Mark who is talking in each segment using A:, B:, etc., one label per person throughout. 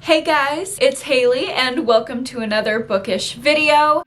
A: Hey guys, it's Haley and welcome to another bookish video.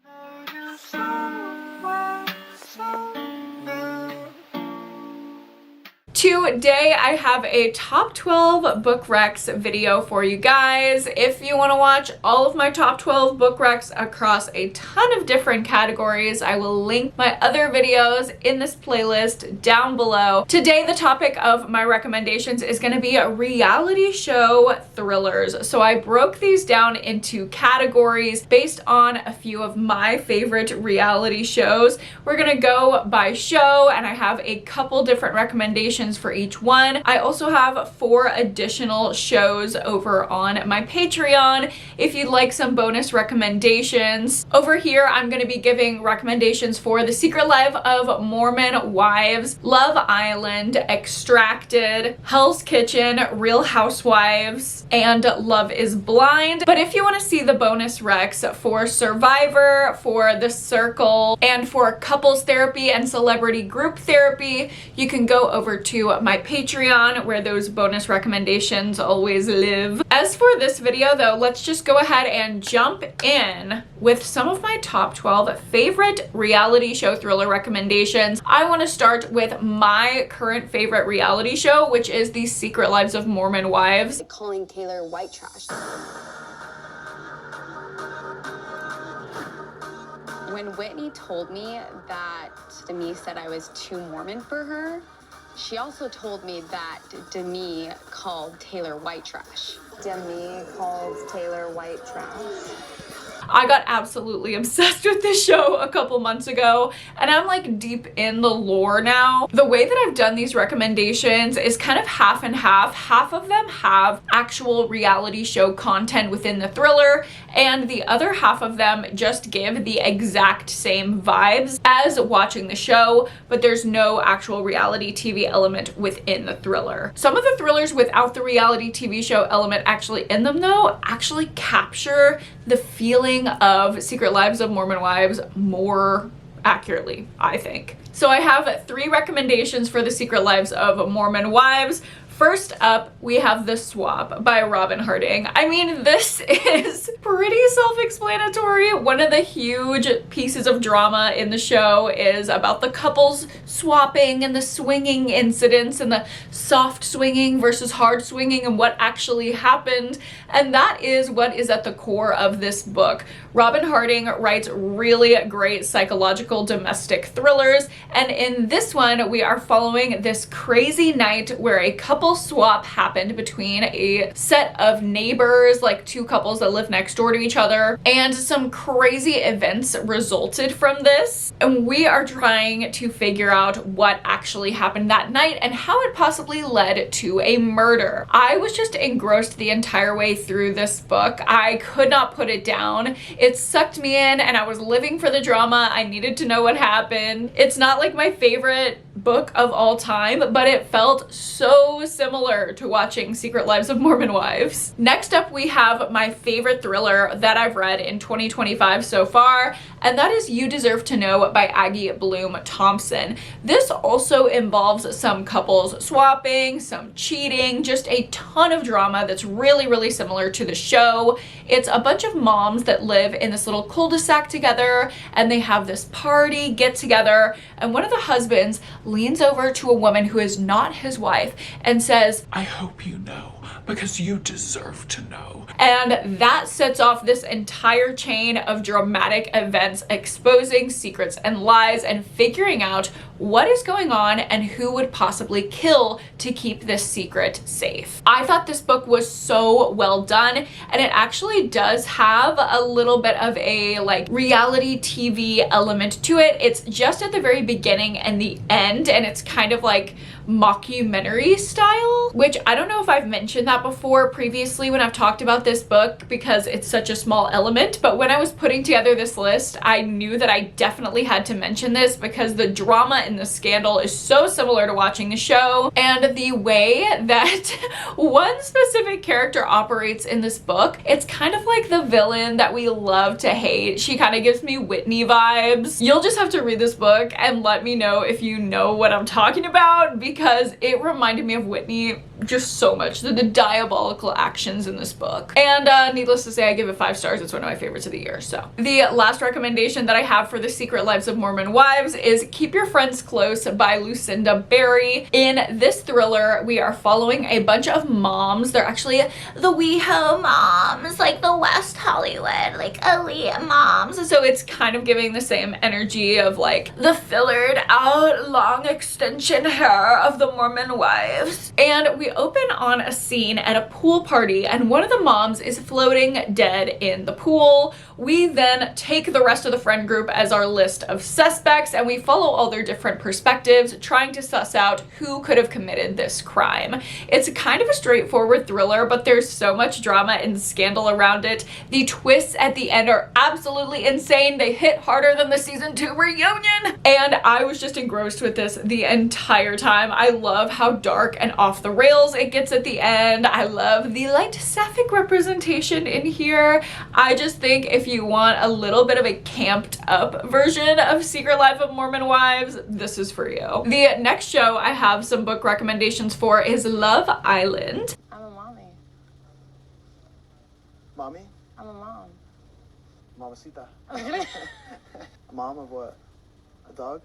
A: Today I have a top 12 book recs video for you guys. If you want to watch all of my top 12 book recs across a ton of different categories, I will link my other videos in this playlist down below. Today the topic of my recommendations is going to be reality show thrillers. So I broke these down into categories based on a few of my favorite reality shows. We're going to go by show and I have a couple different recommendations for each one. I also have 4 additional shows over on my Patreon if you'd like some bonus recommendations. Over here, I'm going to be giving recommendations for The Secret Life of Mormon Wives, Love Island, Extracted, Hell's Kitchen, Real Housewives, and Love is Blind. But if you want to see the bonus recs for Survivor, for The Circle, and for couples therapy and celebrity group therapy, you can go over to my Patreon where those bonus recommendations always live. As for this video though, let's just go ahead and jump in with some of my top 12 favorite reality show thriller recommendations. I want to start with my current favorite reality show, which is The Secret Lives of Mormon Wives.
B: Calling Taylor white trash. When Whitney told me that Demi said I was too Mormon for her, she also told me that Demi called Taylor white trash. Demi called Taylor white trash.
A: I got absolutely obsessed with this show a couple months ago and I'm like deep in the lore now. The way that I've done these recommendations is kind of half and half. Half of them have actual reality show content within the thriller and the other half of them just give the exact same vibes as watching the show, but there's no actual reality TV element within the thriller. Some of the thrillers without the reality TV show element actually in them though actually capture the feeling of Secret Lives of Mormon Wives more accurately, I think. So I have 3 recommendations for The Secret Lives of Mormon Wives. First up, we have The Swap by Robin Harding. I mean, this is pretty self-explanatory. One of the huge pieces of drama in the show is about the couples swapping and the swinging incidents and the soft swinging versus hard swinging and what actually happened. And that is what is at the core of this book. Robin Harding writes really great psychological domestic thrillers. And in this one, we are following this crazy night where a couple swap happened between a set of neighbors, like 2 couples that live next door to each other, and some crazy events resulted from this. And we are trying to figure out what actually happened that night and how it possibly led to a murder. I was just engrossed the entire way through this book. I could not put it down. It sucked me in and I was living for the drama. I needed to know what happened. It's not like my favorite book of all time, but it felt so similar to watching Secret Lives of Mormon Wives. Next up, we have my favorite thriller that I've read in 2025 so far, and that is You Deserve to Know by Aggie Bloom Thompson. This also involves some couples swapping, some cheating, just a ton of drama that's really similar to the show. It's a bunch of moms that live in this little cul-de-sac together and they have this party get together, and one of the husbands leans over to a woman who is not his wife and says,
C: "I hope you know, because you deserve to know."
A: And that sets off this entire chain of dramatic events exposing secrets and lies and figuring out what is going on and who would possibly kill to keep this secret safe. I thought this book was so well done, and it actually does have a little bit of a like reality TV element to it. It's just at the very beginning and the end, and it's kind of like mockumentary style, which I don't know if I've mentioned that before previously when I've talked about this book because it's such a small element, but when I was putting together this list, I knew that I definitely had to mention this because the drama and the scandal is so similar to watching the show, and the way that one specific character operates in this book, it's kind of like the villain that we love to hate. She kind of gives me Whitney vibes. You'll just have to read this book and let me know if you know what I'm talking about, because it reminded me of Whitney just so much. The diabolical actions in this book. And needless to say, I give it 5 stars. It's one of my favorites of the year. So the last recommendation that I have for The Secret Lives of Mormon Wives is Keep Your Friends Close by Lucinda Berry. In this thriller, we are following a bunch of moms. They're actually the WeHo moms, like the West Hollywood, like elite moms. So it's kind of giving the same energy of like the fillered out long extension hair of the Mormon wives. And we open on a scene at a pool party, and one of the moms is floating dead in the pool. We then take the rest of the friend group as our list of suspects, and we follow all their different perspectives, trying to suss out who could have committed this crime. It's kind of a straightforward thriller, but there's so much drama and scandal around it. The twists at the end are absolutely insane. They hit harder than the season 2 reunion. And I was just engrossed with this the entire time. I love how dark and off the rails it gets at the end. I love the light sapphic representation in here. I just think if you want a little bit of a camped up version of Secret Life of Mormon Wives, this is for you. The next show I have some book recommendations for is Love Island.
B: I'm a mommy.
D: Mommy?
B: I'm a mom.
D: Mamacita.
B: I'm gonna...
D: A mom of what? A dog?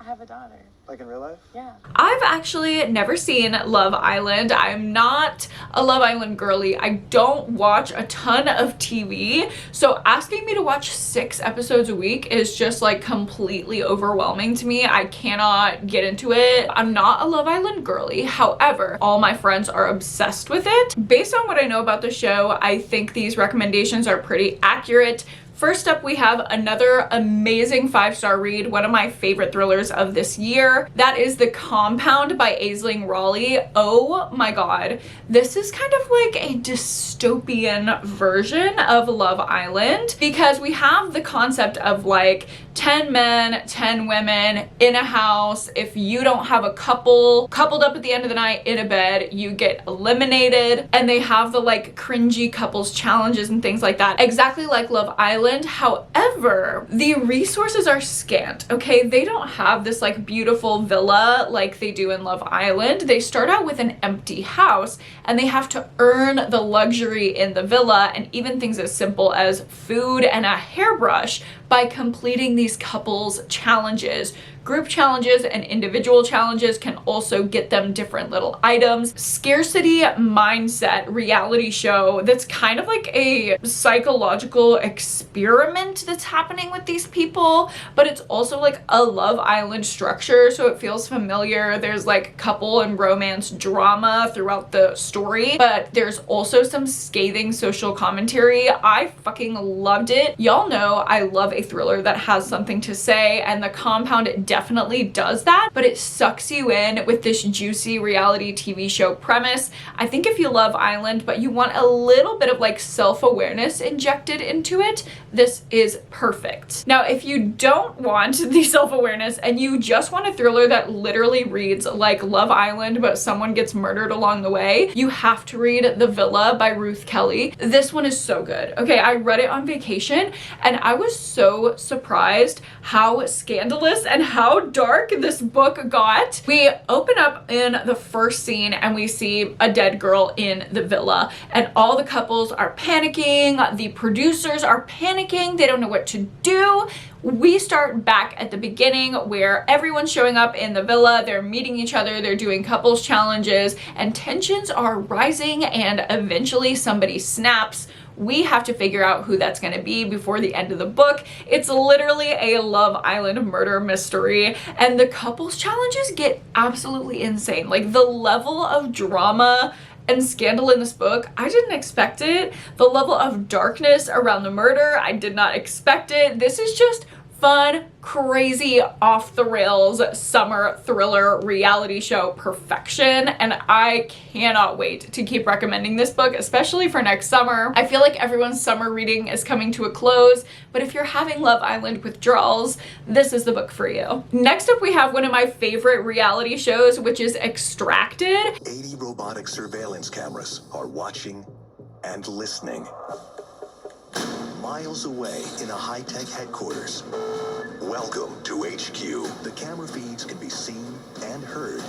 B: I have a daughter.
D: Like in real life?
B: Yeah.
A: I've actually never seen Love Island. I'm not a Love Island girly. I don't watch a ton of TV, so asking me to watch 6 episodes a week is just like completely overwhelming to me. I cannot get into it. I'm not a Love Island girly. However, all my friends are obsessed with it. Based on what I know about the show, I think these recommendations are pretty accurate. First up, we have another amazing 5-star read, one of my favorite thrillers of this year. That is The Compound by Aisling Raleigh. Oh my god. This is kind of like a dystopian version of Love Island, because we have the concept of like 10 men, 10 women in a house. If you don't have a coupled up at the end of the night in a bed, you get eliminated. And they have the like cringy couples challenges and things like that, exactly like Love Island. However, the resources are scant, okay? They don't have this like beautiful villa like they do in Love Island. They start out with an empty house, and they have to earn the luxury in the villa, and even things as simple as food and a hairbrush, by completing these couples challenges. Group challenges and individual challenges can also get them different little items. Scarcity mindset reality show that's kind of like a psychological experiment that's happening with these people, but it's also like a Love Island structure, so it feels familiar. There's like couple and romance drama throughout the story, but there's also some scathing social commentary. I fucking loved it. Y'all know I love a thriller that has something to say, and The Compound definitely does that, but it sucks you in with this juicy reality TV show premise. I think if you love Island, but you want a little bit of like self-awareness injected into it, this is perfect. Now, if you don't want the self-awareness and you just want a thriller that literally reads like Love Island, but someone gets murdered along the way, you have to read The Villa by Ruth Kelly. This one is so good. Okay, I read it on vacation, and I was so surprised how scandalous and how dark this book got. We open up in the first scene and we see a dead girl in the villa, and all the couples are panicking. The producers are panicking. They don't know what to do. We start back at the beginning where everyone's showing up in the villa, they're meeting each other, they're doing couples challenges, and tensions are rising, and eventually somebody snaps. We have to figure out who that's going to be before the end of the book. It's literally a Love Island murder mystery, and the couples challenges get absolutely insane. Like the level of drama and scandal in this book, I didn't expect it. The level of darkness around the murder, I did not expect it. This is just fun, crazy, off the rails summer thriller reality show perfection, and I cannot wait to keep recommending this book, especially for next summer. I feel like everyone's summer reading is coming to a close, but if you're having Love Island withdrawals, this is the book for you. Next up, we have one of my favorite reality shows, which is Extracted.
E: 80 robotic surveillance cameras are watching and listening. Miles away in a high-tech headquarters. Welcome to HQ. The camera feeds can be seen and heard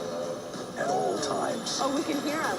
E: all times.
B: Oh, we can hear him.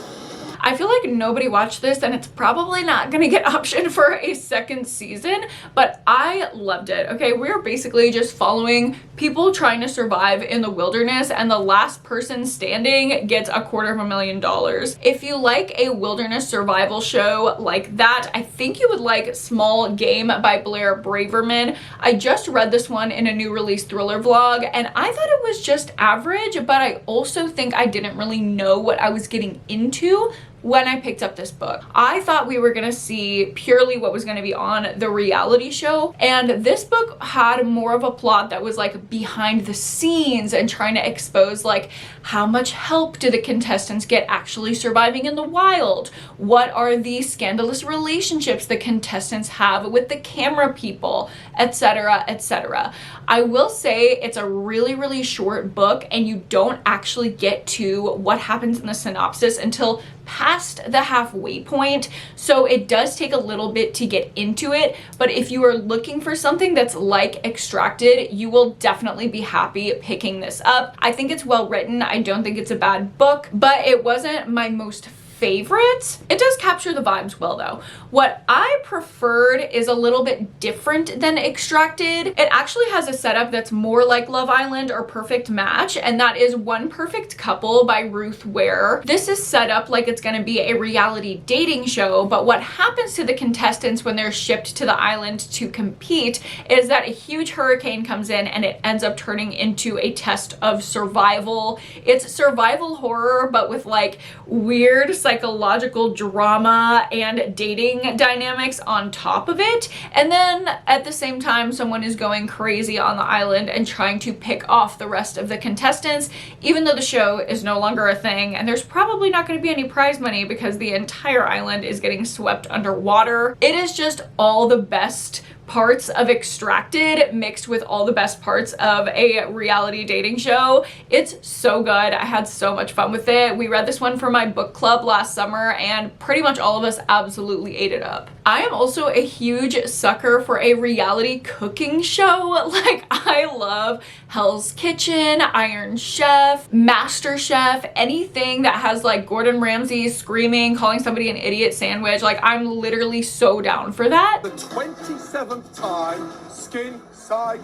A: I feel like nobody watched this and it's probably not gonna get optioned for a second season, but I loved it. Okay, we're basically just following people trying to survive in the wilderness, and the last person standing gets $250,000. If you like a wilderness survival show like that, I think you would like Small Game by Blair Braverman. I just read this one in a new release thriller vlog and I thought it was just average, but I also think I didn't really know what I was getting into when I picked up this book. I thought we were gonna see purely what was gonna be on the reality show, and this book had more of a plot that was like behind the scenes and trying to expose like how much help do the contestants get actually surviving in the wild? What are the scandalous relationships the contestants have with the camera people, etc., etc. I will say it's a really short book and you don't actually get to what happens in the synopsis until past the halfway point, so it does take a little bit to get into it, but if you are looking for something that's like Extracted, you will definitely be happy picking this up. I think it's well written. I don't think it's a bad book, but it wasn't my most favorite. It does capture the vibes well though. What I preferred is a little bit different than Extracted. It actually has a setup that's more like Love Island or Perfect Match, and that is One Perfect Couple by Ruth Ware. This is set up like it's going to be a reality dating show, but what happens to the contestants when they're shipped to the island to compete is that a huge hurricane comes in and it ends up turning into a test of survival. It's survival horror, but with like weird psychological drama and dating dynamics on top of it. And then at the same time, someone is going crazy on the island and trying to pick off the rest of the contestants, even though the show is no longer a thing. And there's probably not going to be any prize money because the entire island is getting swept underwater. It is just all the best parts of Extracted mixed with all the best parts of a reality dating show. It's so good. I had so much fun with it. We read this one for my book club last summer and pretty much all of us absolutely ate it up. I am also a huge sucker for a reality cooking show. Like, I love Hell's Kitchen, Iron Chef, Master Chef, anything that has like Gordon Ramsay screaming, calling somebody an idiot sandwich. Like, I'm literally so down for that.
F: The 27th time, skin side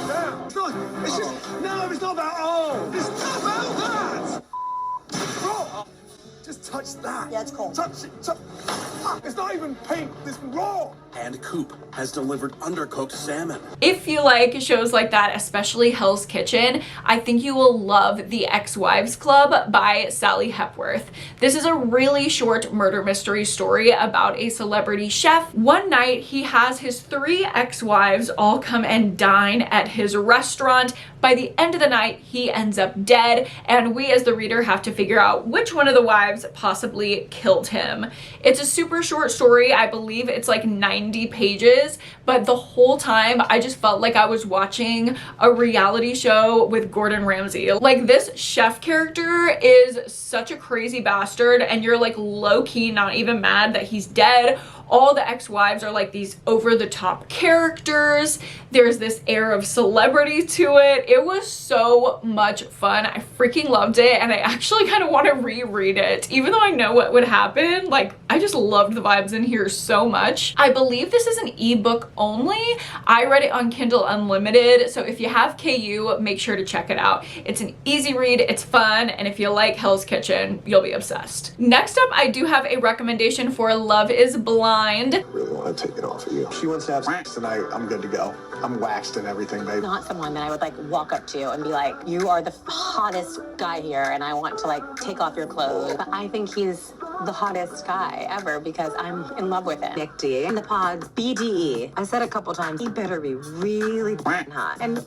F: down. It's not about all. It's not about that. Bro, just touch that.
G: Yeah, it's cold.
F: Touch it. It's not even pink. It's raw.
H: And Coop has delivered undercooked salmon.
A: If you like shows like that, especially Hell's Kitchen, I think you will love The Ex-Wives Club by Sally Hepworth. This is a really short murder mystery story about a celebrity chef. One night, he has his 3 ex-wives all come and dine at his restaurant. By the end of the night, he ends up dead, and we as the reader have to figure out which one of the wives possibly killed him. It's a super short story. I believe it's like 90 pages, but the whole time I just felt like I was watching a reality show with Gordon Ramsay. Like, this chef character is such a crazy bastard, and you're like low-key not even mad that he's dead. All the ex-wives are like these over-the-top characters. There's this air of celebrity to it. It was so much fun. I freaking loved it, and I actually kind of want to reread it. Even though I know what would happen, like, I just loved the vibes in here so much. I believe this is an ebook only. I read it on Kindle Unlimited, so if you have KU, make sure to check it out. It's an easy read, it's fun, and if you like Hell's Kitchen, you'll be obsessed. Next up, I do have a recommendation for Love is Blind.
D: I really want to take it off of you. She wants to have sex tonight. I'm good to go. I'm waxed and everything, babe.
G: Not someone that I would like walk up to and be like, you are the hottest guy here and I want to like take off your clothes. But I think he's the hottest guy ever because I'm in love with him. Nick D in the pods, BDE. I said a couple times, he better be really hot. And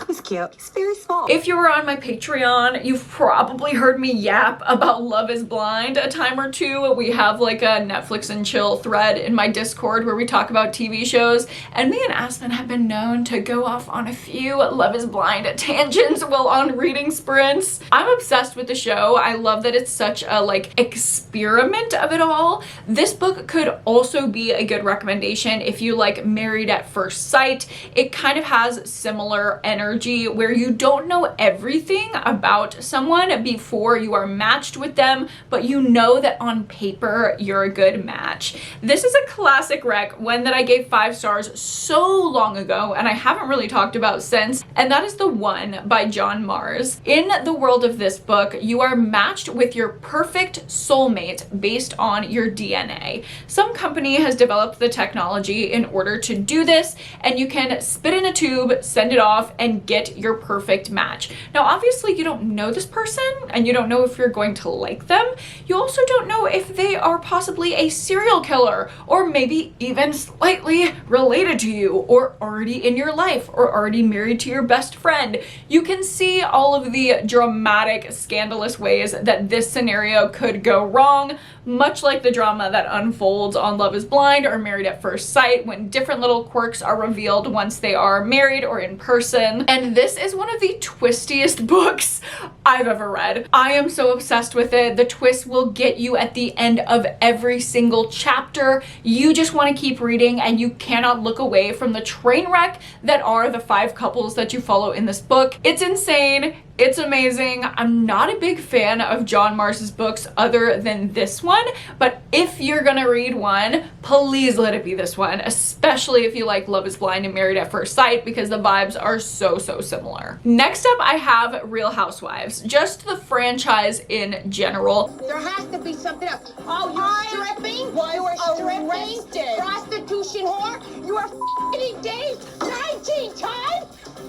G: he's cute. He's very small.
A: If you were on my Patreon, you've probably heard me yap about Love is Blind a time or two. We have like a Netflix and chill thread in my Discord where we talk about TV shows, and me and Aspen have been known to go off on a few Love is Blind tangents while on reading sprints. I'm obsessed with the show. I love that it's such a like experiment of it all. This book could also be a good recommendation if you like Married at First Sight. It kind of has similar energy psychology where you don't know everything about someone before you are matched with them, but you know that on paper you're a good match. This is a classic rec, one that I gave 5 stars so long ago and I haven't really talked about since, and that is The One by John Mars. In the world of this book, you are matched with your perfect soulmate based on your DNA. Some company has developed the technology in order to do this, and you can spit in a tube, send it off, and get your perfect match. Now, obviously, you don't know this person, and you don't know if you're going to like them. You also don't know if they are possibly a serial killer, or maybe even slightly related to you, or already in your life, or already married to your best friend. You can see all of the dramatic, scandalous ways that this scenario could go wrong, much like the drama that unfolds on Love is Blind or Married at First Sight, when different little quirks are revealed once they are married or in person. And this is one of the twistiest books I've ever read. I am so obsessed with it. The twist will get you at the end of every single chapter. You just want to keep reading, and you cannot look away from the train wreck that are the 5 couples that you follow in this book. It's insane. It's amazing. I'm not a big fan of John Mars's books other than this one, but if you're gonna read one, please let it be this one, especially if you like Love is Blind and Married at First Sight, because the vibes are so similar. Next up, I have Real Housewives, just the franchise in general.
I: There has to be something else. Oh, you're stripping? You are stripping? Prostitution whore? You are f***ing engaged 19 times?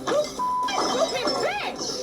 I: You stupid bitch!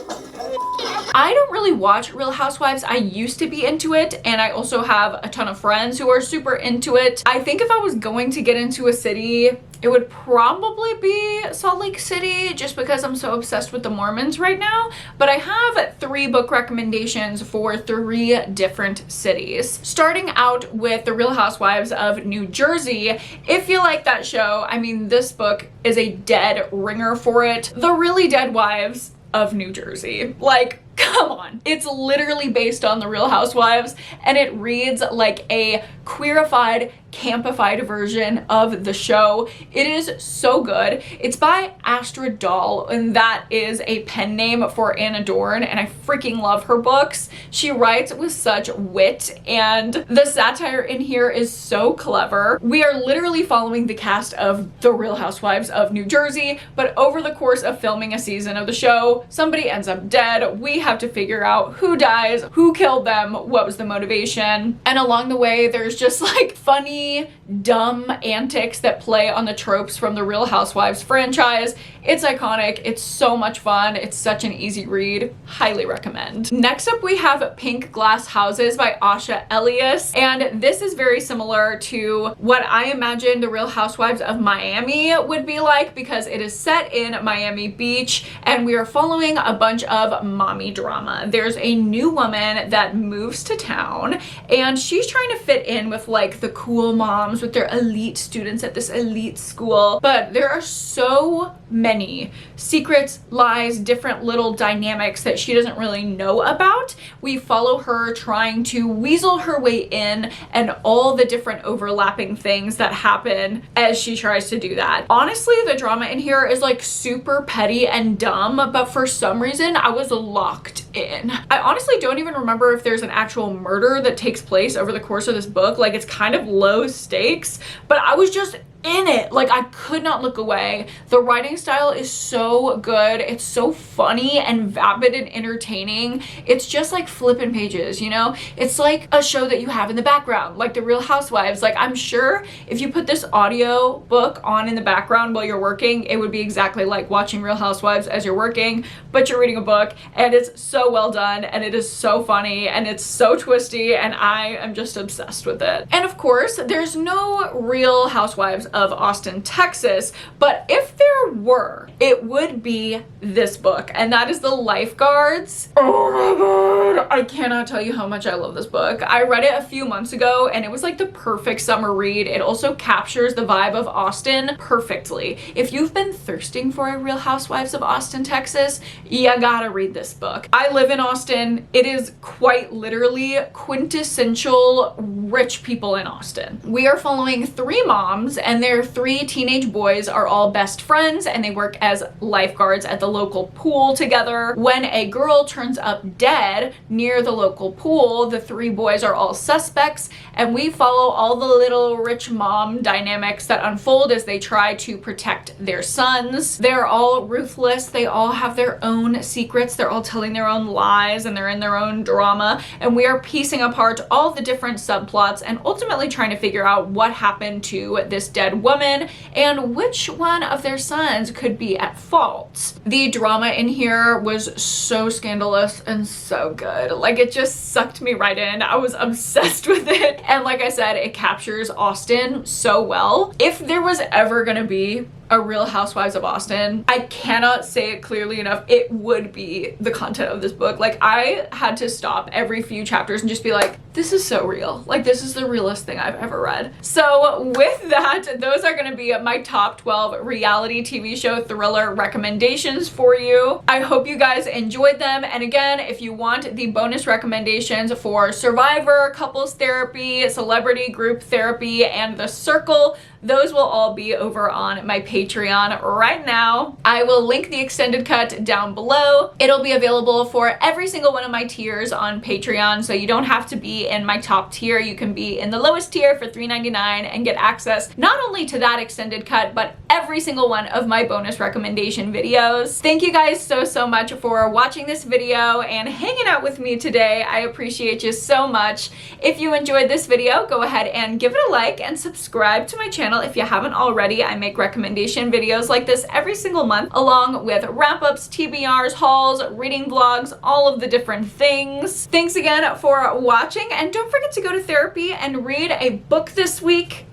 A: I don't really watch Real Housewives. I used to be into it, and I also have a ton of friends who are super into it. I think if I was going to get into a city, it would probably be Salt Lake City, just because I'm so obsessed with the Mormons right now. But I have 3 book recommendations for 3 different cities. Starting out with The Real Housewives of New Jersey. If you like that show, I mean, this book is a dead ringer for it. The Really Dead Wives of New Jersey. Like, come on. It's literally based on The Real Housewives, and it reads like a queerified, campified version of the show. It is so good. It's by Astrid Dahl, and that is a pen name for Anna Dorn, and I freaking love her books. She writes with such wit, and the satire in here is so clever. We are literally following the cast of The Real Housewives of New Jersey, but over the course of filming a season of the show, somebody ends up dead. We have to figure out who dies, who killed them, what was the motivation, and along the way, there's just like funny, dumb antics that play on the tropes from the Real Housewives franchise. It's iconic. It's so much fun. It's such an easy read. Highly recommend. Next up, we have Pink Glass Houses by Asha Elias, and this is very similar to what I imagine the Real Housewives of Miami would be like, because it is set in Miami Beach, and we are following a bunch of mommy drama. There's a new woman that moves to town, and she's trying to fit in with like the cool moms with their elite students at this elite school, but there are so many secrets, lies, different little dynamics that she doesn't really know about. We follow her trying to weasel her way in, and all the different overlapping things that happen as she tries to do that. Honestly, the drama in here is like super petty and dumb, but for some reason I was locked in. I honestly don't even remember if there's an actual murder that takes place over the course of this book. Like, it's kind of low stakes, but I was just in it. Like, I could not look away. The writing style is so good. It's so funny and vapid and entertaining. It's just like flipping pages, you know? It's like a show that you have in the background, like The Real Housewives. Like, I'm sure if you put this audio book on in the background while you're working, it would be exactly like watching Real Housewives as you're working, but you're reading a book, and it's so well done, and it is so funny, and it's so twisty, and I am just obsessed with it. And of course, there's no Real Housewives of Austin, Texas, but if there were, it would be this book, and that is The Lifeguards. Oh my god, I cannot tell you how much I love this book. I read it a few months ago, and it was like the perfect summer read. It also captures the vibe of Austin perfectly. If you've been thirsting for a Real Housewives of Austin, Texas, you gotta read this book. I live in Austin. It is quite literally quintessential rich people in Austin. We are following 3 moms, and and their 3 teenage boys are all best friends and they work as lifeguards at the local pool together. When a girl turns up dead near the local pool, the 3 boys are all suspects, and we follow all the little rich mom dynamics that unfold as they try to protect their sons. They're all ruthless, they all have their own secrets, they're all telling their own lies, and they're in their own drama, and we are piecing apart all the different subplots and ultimately trying to figure out what happened to this dead woman and which one of their sons could be at fault. The drama in here was so scandalous and so good. Like, it just sucked me right in. I was obsessed with it. And like I said, it captures Austin so well. If there was ever gonna be a Real Housewives of Austin, I cannot say it clearly enough, it would be the content of this book. Like, I had to stop every few chapters and just be like, this is so real. Like, this is the realest thing I've ever read. So with that, those are gonna be my top 12 reality TV show thriller recommendations for you. I hope you guys enjoyed them. And again, if you want the bonus recommendations for Survivor, Couples Therapy, Celebrity Group Therapy, and The Circle, those will all be over on my Patreon right now. I will link the extended cut down below. It'll be available for every single one of my tiers on Patreon, so you don't have to be in my top tier. You can be in the lowest tier for $3.99 and get access not only to that extended cut, but every single one of my bonus recommendation videos. Thank you guys so much for watching this video and hanging out with me today. I appreciate you so much. If you enjoyed this video, go ahead and give it a like and subscribe to my channel if you haven't already. I make recommendation videos like this every single month, along with wrap-ups, TBRs, hauls, reading vlogs, all of the different things. Thanks again for watching, and don't forget to go to therapy and read a book this week,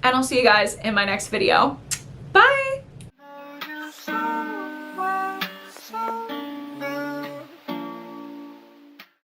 A: and I'll see you guys in my next video. Bye!